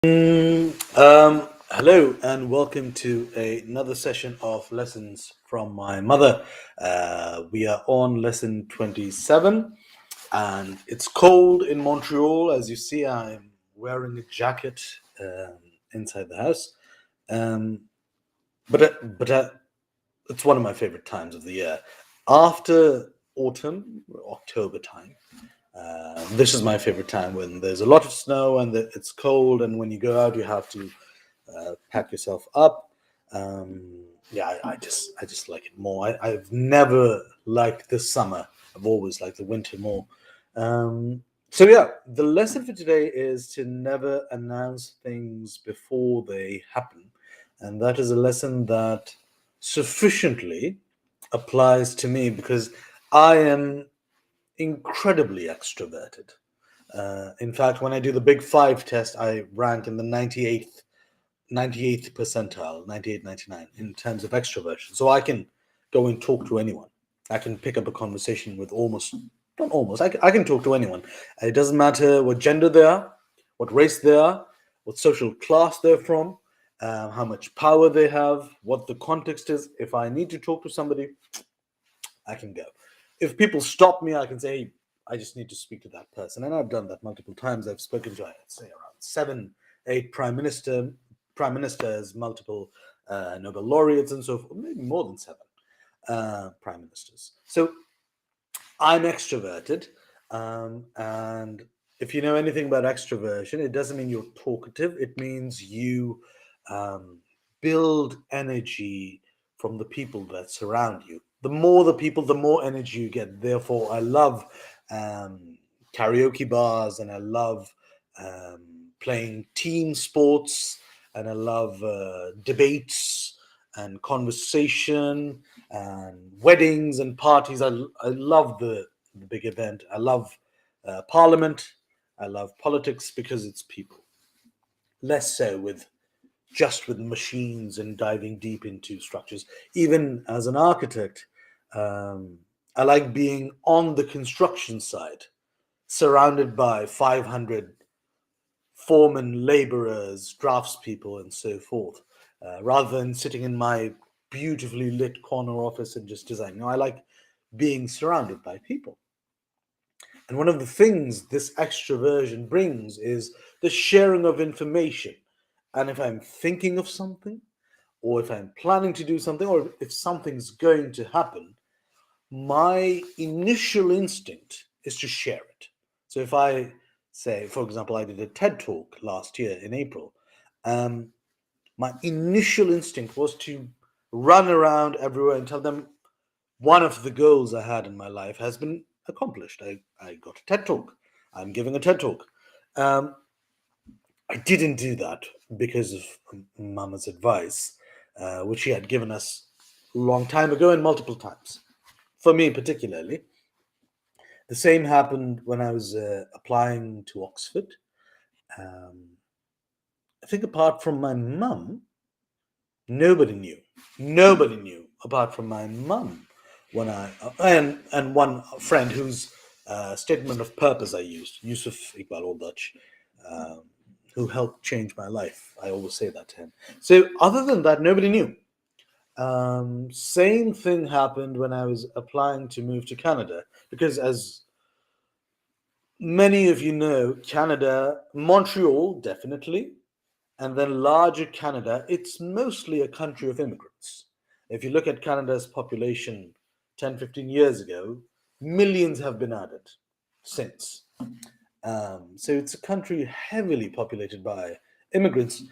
Hello and welcome to another session of lessons from my mother. We are on lesson 27 and it's cold in Montreal. As you see, I'm wearing a jacket inside the house. Um, but it's one of my favorite times of the year. After autumn, October time, this is my favorite time when there's a lot of snow and it's cold, and when you go out, you have to pack yourself up. Yeah, I just like it more. I've never liked the summer. I've always liked the winter more. So yeah, the lesson for today is to never announce things before they happen, and that is a lesson that sufficiently applies to me because I am incredibly extroverted. In fact, when I do the Big Five test, I rank in the 98th percentile, 98, 99 in terms of extroversion. So I can go and talk to anyone. I can pick up a conversation with not almost, I can talk to anyone. It doesn't matter what gender they are, what race they are, what social class they're from, how much power they have, what the context is. If I need to talk to somebody, I can go. If people stop me, I can say, hey, I just need to speak to that person. And I've done that multiple times. I've spoken to, I'd say, around seven, eight prime ministers, multiple Nobel laureates, and so forth, maybe more than seven prime ministers. So I'm extroverted. And if you know anything about extroversion, it doesn't mean you're talkative. It means you um, build energy from the people that surround you. The more the people, the more energy you get. Therefore, I love karaoke bars, and I love playing team sports, and I love debates and conversation and weddings and parties. I love the big event. I love parliament. I love politics because it's people. Less so with just with machines and diving deep into structures. Even as an architect, um, I like being on the construction side, surrounded by 500 foremen, laborers, draftspeople, and so forth, rather than sitting in my beautifully lit corner office and just designing. No, I like being surrounded by people. And one of the things this extroversion brings is the sharing of information. And if I'm thinking of something, or if I'm planning to do something, or if something's going to happen, my initial instinct is to share it. So if I say, for example, I did a TED talk last year in April, um, my initial instinct was to run around everywhere and tell them one of the goals I had in my life has been accomplished. I got a TED talk. I'm giving a TED talk. Um, I didn't do that because of Mama's advice, which she had given us a long time ago and multiple times. For me, particularly, the same happened when I was applying to Oxford. Um, I think apart from my mum, nobody knew. Nobody knew apart from my mum when and one friend whose statement of purpose I used, Yusuf Iqbal Old Dutch, um, who helped change my life. I always say that to him. So other than that, nobody knew. Same thing happened when I was applying to move to Canada because, as many of you know, Canada, Montreal, definitely, and then larger Canada, it's mostly a country of immigrants. If you look at Canada's population 10, 15 years ago, millions have been added since. So it's a country heavily populated by immigrants.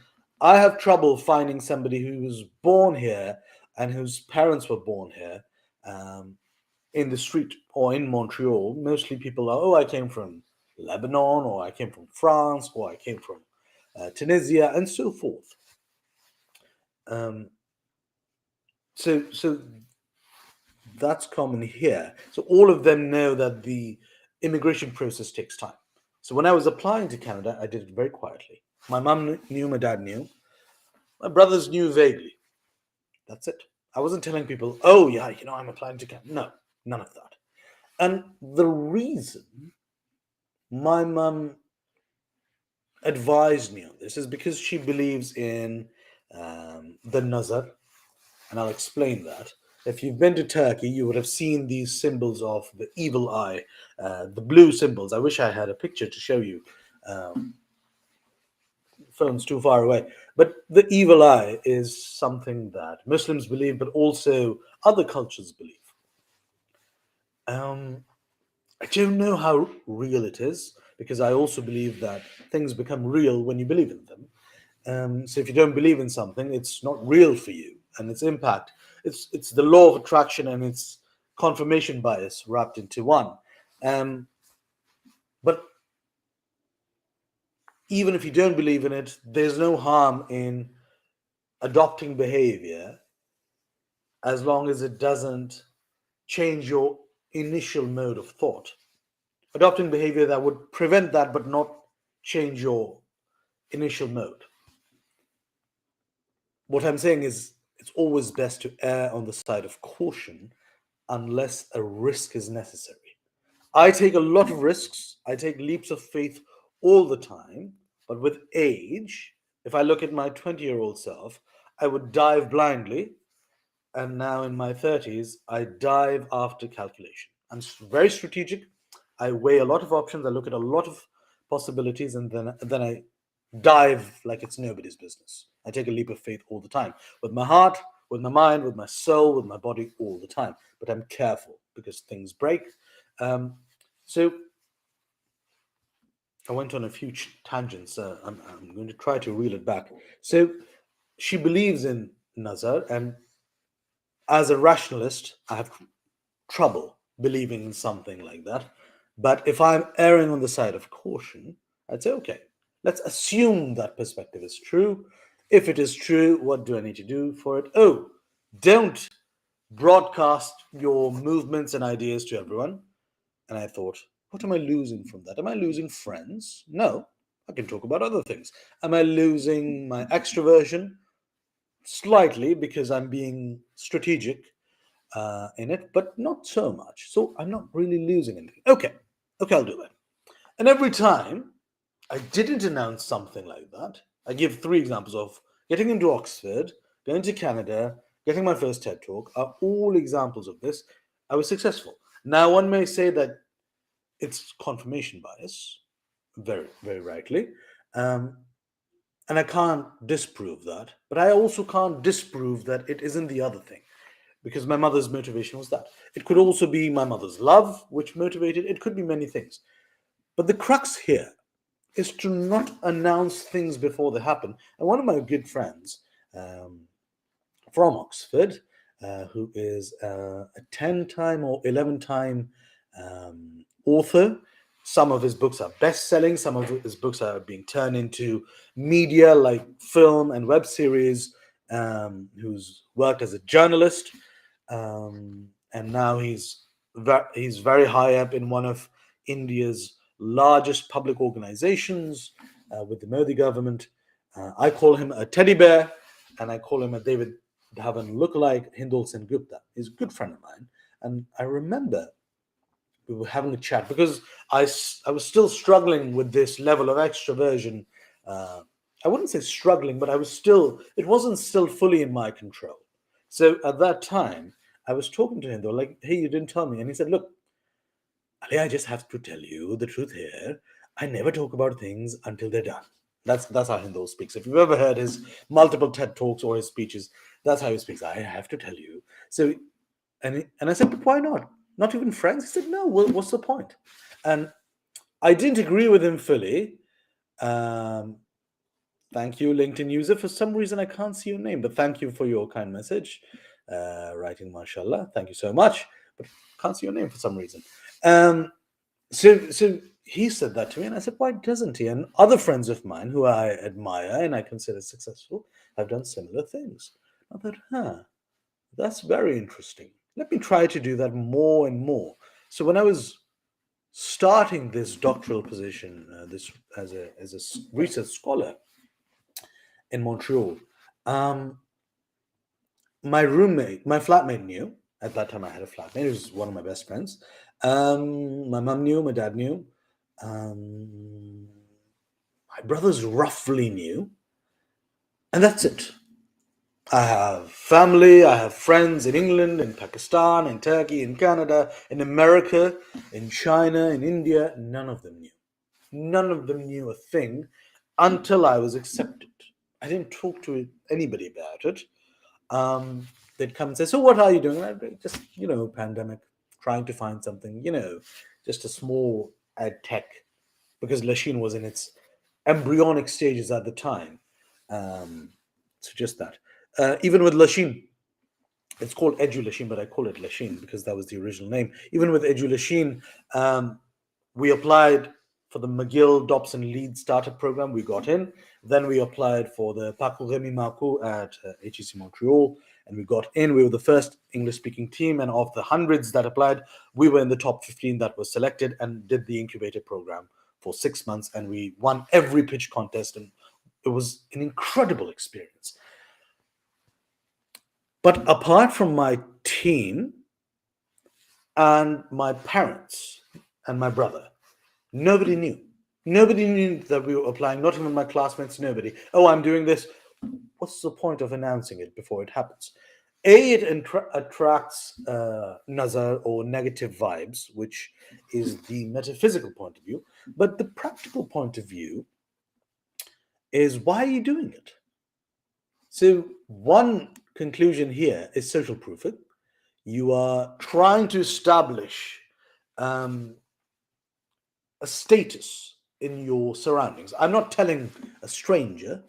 I have trouble finding somebody who was born here and whose parents were born here um, in the street or in Montreal. Mostly people are, oh, I came from Lebanon, or I came from France, or I came from Tunisia, and so forth. Um, so that's common here. So all of them know that the immigration process takes time. So when I was applying to Canada, I did it very quietly. My mum knew, my dad knew, my brothers knew vaguely. That's it. I wasn't telling people, oh yeah, I'm applying to Canada. No, none of that. And the reason my mum advised me on this is because she believes in the nazar, and I'll explain that. If you've been to Turkey, you would have seen these symbols of the evil eye, the blue symbols. I wish I had a picture to show you. Um, Phone's too far away. But the evil eye is something that Muslims believe, but also other cultures believe. Um, I don't know how real it is because I also believe that things become real when you believe in them. So if you don't believe in something, it's not real for you, and its impact. It's the law of attraction and its confirmation bias wrapped into one. Um, but even if you don't believe in it, there's no harm in adopting behavior as long as it doesn't change your initial mode of thought. Adopting behavior that would prevent that but not change your initial mode. What I'm saying is it's always best to err on the side of caution unless a risk is necessary. I take a lot of risks, I take leaps of faith all the time, but with age, if I look at my 20-year-old self, I would dive blindly, and now in my 30s, I dive after calculation. I'm very strategic. I weigh a lot of options, I look at a lot of possibilities, and then I dive like it's nobody's business. I take a leap of faith all the time with my heart, with my mind, with my soul, with my body all the time. But I'm careful because things break. Um, so I went on a few tangents. I'm going to try to reel it back. So she believes in Nazar, and as a rationalist, I have trouble believing in something like that. But if I'm erring on the side of caution, I'd say, okay, let's assume that perspective is true. If it is true, what do I need to do for it? Oh, don't broadcast your movements and ideas to everyone. And I thought, what am I losing from that? Am I losing friends? No, I can talk about other things. Am I losing my extroversion? Slightly, because I'm being strategic in it, but not so much. So I'm not really losing anything. Okay, okay, I'll do that. And every time I didn't announce something like that, I give three examples of getting into Oxford, going to Canada, getting my first TED talk are all examples of this. I was successful. Now, one may say that it's confirmation bias, very, very rightly. Um, and I can't disprove that, but I also can't disprove that it isn't the other thing because my mother's motivation was that. It could also be my mother's love, which motivated, it could be many things. But the crux here is to not announce things before they happen. And one of my good friends um, from Oxford, who is a 10 time or 11 time author. Some of his books are best selling, some of his books are being turned into media like film and web series, who's worked as a journalist. And now he's very high up in one of India's largest public organizations with the Modi government. I call him a teddy bear, and I call him a David Dhawan lookalike, Hindol Sen Gupta. He's a good friend of mine, and I remember we were having a chat because I was still struggling with this level of extroversion. Uh, I wouldn't say struggling, but it wasn't still fully in my control. So at that time, I was talking to him, though, like, hey, you didn't tell me. And he said, look, Ali, I just have to tell you the truth here. I never talk about things until they're done. That's how Hindol speaks. If you've ever heard his multiple TED talks or his speeches, that's how he speaks. I have to tell you. So, and I said, but why not? Not even friends? He said, no. Well, what's the point? And I didn't agree with him fully. Um, Thank you, LinkedIn user. For some reason, I can't see your name, but thank you for your kind message. Writing, mashallah. Thank you so much. But can't see your name for some reason. Um, so he said that to me, and I said, why doesn't he? And other friends of mine who I admire and I consider successful have done similar things. I thought, that's very interesting. Let me try to do that more and more. So when I was starting this doctoral position, this as a research scholar in Montreal, um, my flatmate knew. At that time, I had a flatmate. He was one of my best friends. My mom knew. My dad knew. Um, My brothers roughly knew, and that's it. I have family, I have friends in England, in Pakistan, in Turkey, in Canada, in America, in China, in India. None of them knew. None of them knew a thing until I was accepted. I didn't talk to anybody about it. Um, they'd come and say, "So what are you doing?" I'd be just, pandemic, trying to find something, just a small ad tech, because Lachine was in its embryonic stages at the time. Um, so just that. Even with Lachine, it's called Edu Lachine, but I call it Lachine because that was the original name. Even with Edu Lachine, we applied for the McGill Dobson Lead Startup Program. We got in. Then we applied for the Parcours Remy Marco at HEC Montreal, and we got in. We were the first English-speaking team, and of the hundreds that applied, we were in the top 15 that was selected and did the incubator program for 6 months, and we won every pitch contest, and it was an incredible experience. But apart from my team and my parents and my brother, nobody knew. Nobody knew that we were applying, not even my classmates, nobody. Oh, I'm doing this. What's the point of announcing it before it happens? A, it attracts nazar or negative vibes, which is the metaphysical point of view. But the practical point of view is, why are you doing it? So, one conclusion here is social proofing. You are trying to establish um, a status in your surroundings. I'm not telling a stranger,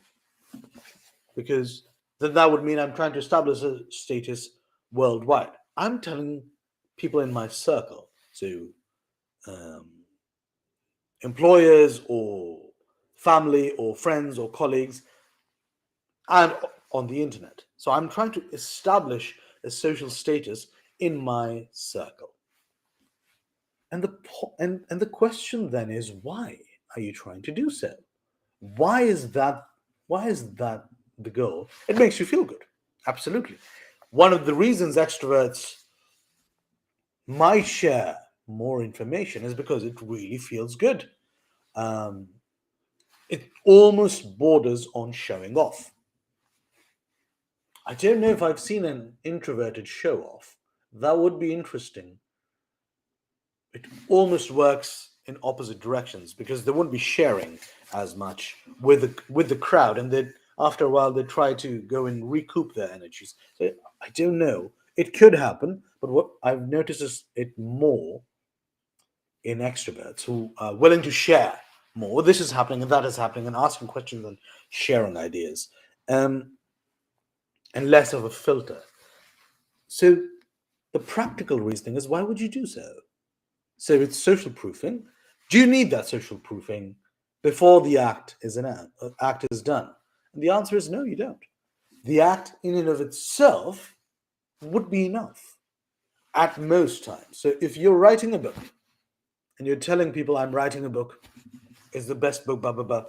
because then that would mean I'm trying to establish a status worldwide. I'm telling people in my circle, so um, employers or family or friends or colleagues, and on the internet. So I'm trying to establish a social status in my circle. And the question then is, why are you trying to do so? Why is that? Why is that the goal? It makes you feel good. Absolutely. One of the reasons extroverts might share more information is because it really feels good. Um, it almost borders on showing off. I don't know if I've seen an introverted show off. That would be interesting. It almost works in opposite directions, because they won't be sharing as much with the crowd, and then after a while they try to go and recoup their energies. So I don't know. It could happen, but what I've noticed is it more in extroverts who are willing to share more. This is happening and that is happening, and asking questions and sharing ideas, um, and less of a filter. So the practical reasoning is, why would you do so? So it's social proofing. Do you need that social proofing before the act is done? And the answer is no, you don't. The act in and of itself would be enough at most times. So if you're writing a book and you're telling people, I'm writing a book, it's the best book, blah blah blah,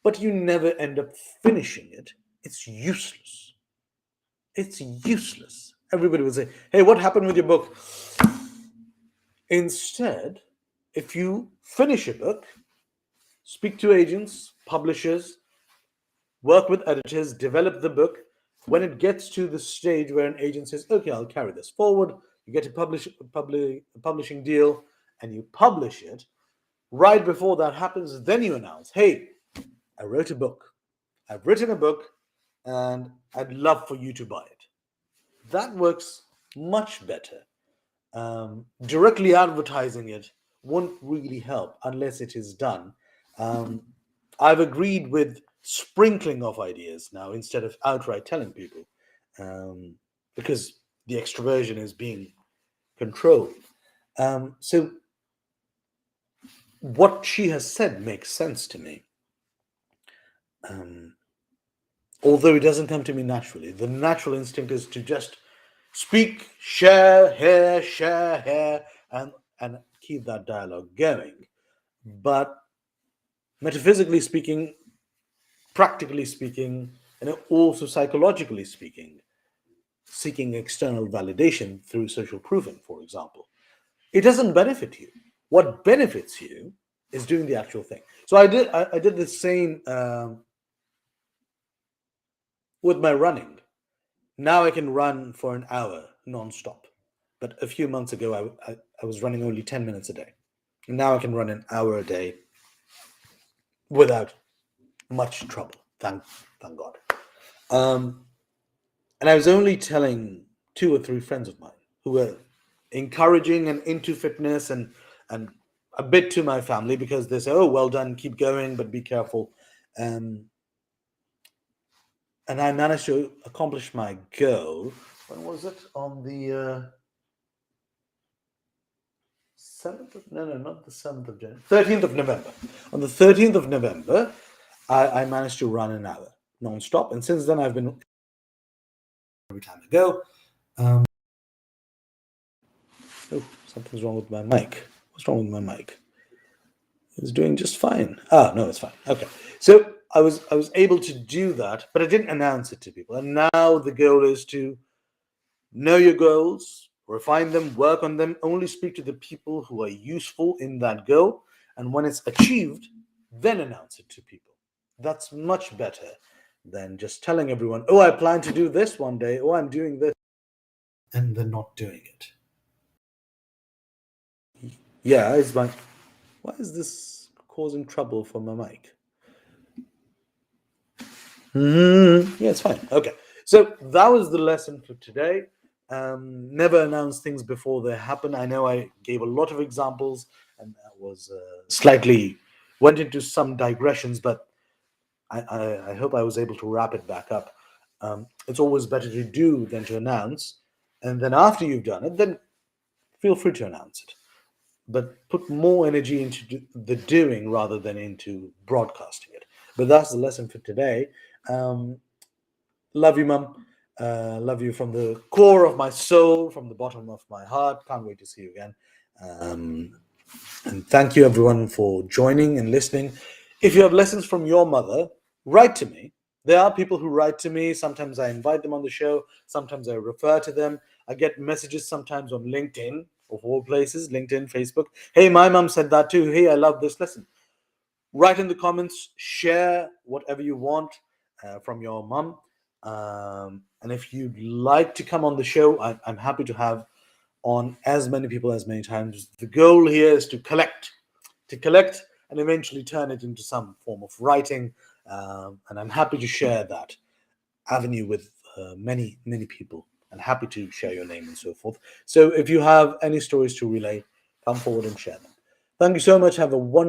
but you never end up finishing it, it's useless. It's useless. Everybody will say, hey, what happened with your book? Instead, if you finish a book, speak to agents, publishers, work with editors, develop the book. When it gets to the stage where an agent says, okay, I'll carry this forward, you get a publishing deal, and you publish it. Right before that happens, then you announce, hey, I wrote a book. I've written a book, and I'd love for you to buy it. That works much better. Directly advertising it won't really help unless it is done. Um, I've agreed with sprinkling of ideas now instead of outright telling people, um, because the extroversion is being controlled. So, what she has said makes sense to me. Um, Although it doesn't come to me naturally, the natural instinct is to just speak, share here, and keep that dialogue going. But metaphysically speaking, practically speaking, and also psychologically speaking, seeking external validation through social proofing, for example, it doesn't benefit you. What benefits you is doing the actual thing. So I did the same with my running. Now I can run for an hour non-stop. But a few months ago, I was running only 10 minutes a day. Now I can run an hour a day without much trouble. Thank God. Um, and I was only telling two or three friends of mine who were encouraging and into fitness and a bit to my family, because they say, "Oh, well done, keep going, but be careful." Um, and I managed to accomplish my goal. When was it? On the 7th of, no, not the 7th of January, 13th of November. On the 13th of November, I managed to run an hour non-stop. And since then, I've been every time I go. Um, oh, something's wrong with my mic. What's wrong with my mic? It's doing just fine. Ah, no, it's fine. Okay. So I was able to do that, but I didn't announce it to people. And now the goal is to know your goals, refine them, work on them, only speak to the people who are useful in that goal. And when it's achieved, then announce it to people. That's much better than just telling everyone, "Oh, I plan to do this one day. Oh, I'm doing this," and then not doing it. Yeah, it's my. Why is this causing trouble for my mic? Yeah, it's fine. Okay. So that was the lesson for today. Never announce things before they happen. I know I gave a lot of examples and that was slightly went into some digressions, but I hope I was able to wrap it back up. It's always better to do than to announce. And then after you've done it, then feel free to announce it. But put more energy into the doing rather than into broadcasting it. But that's the lesson for today. Um, Love you, Mum. Love you from the core of my soul, from the bottom of my heart. Can't wait to see you again. Um, and thank you, everyone, for joining and listening. If you have lessons from your mother, write to me. There are people who write to me. Sometimes I invite them on the show. Sometimes I refer to them. I get messages sometimes on LinkedIn, of all places, LinkedIn, Facebook. Hey, my mum said that too. Hey, I love this lesson. Write in the comments, share whatever you want from your mum. And if you'd like to come on the show, I'm happy to have on as many people as many times. The goal here is to collect, and eventually turn it into some form of writing. And I'm happy to share that avenue with many people, and happy to share your name and so forth. So if you have any stories to relay, come forward and share them. Thank you so much. Have a wonderful